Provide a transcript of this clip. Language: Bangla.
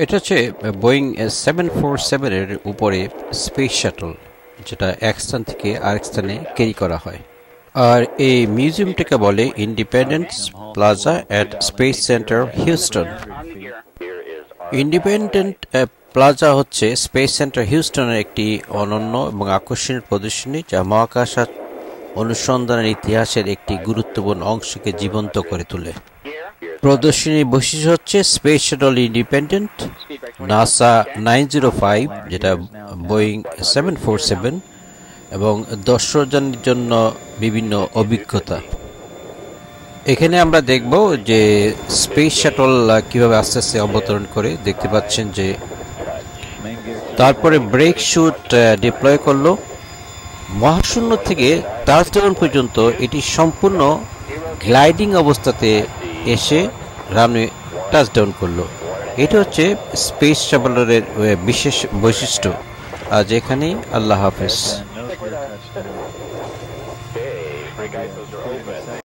এটা হচ্ছে বোয়িং 747 এর উপরে স্পেস শাটল, যেটা এক স্থান থেকে আরেক স্থানে ক্যারি করা হয়। আর এই মিউজিয়ামটাকে বলে Independence Plaza at Space Center Houston. Independent Plaza হচ্ছে স্পেস সেন্টার হিউস্টনের একটি অনন্য এবং আকর্ষণীয় প্রদর্শনী, যা মহাকাশ অনুসন্ধানের ইতিহাসের একটি গুরুত্বপূর্ণ অংশকে জীবন্ত করে তোলে। প্রদর্শনীর বৈশিষ্ট্য হচ্ছে স্পেস শাটল ইন্ডিপেন্ডেন্ট, নাসা 905 যেটা বোয়িং 747 এবং দর্শকদের জন্য বিভিন্ন অভিজ্ঞতা। এখানে আমরা দেখব যে স্পেস শাটল কিভাবে আস্তে আস্তে অবতরণ করে। দেখতে পাচ্ছেন যে তারপরে ব্রেক শুট ডিপ্লয় করলো। মহাশূন্য থেকে টাচডাউন পর্যন্ত এটি সম্পূর্ণ গ্লাইডিং অবস্থাতে এসে রানওয়ে টাচডাউন করলো। এটা হচ্ছে স্পেস শাটলের বিশেষ বৈশিষ্ট্য। আজ এখানেই, আল্লাহ হাফেজ।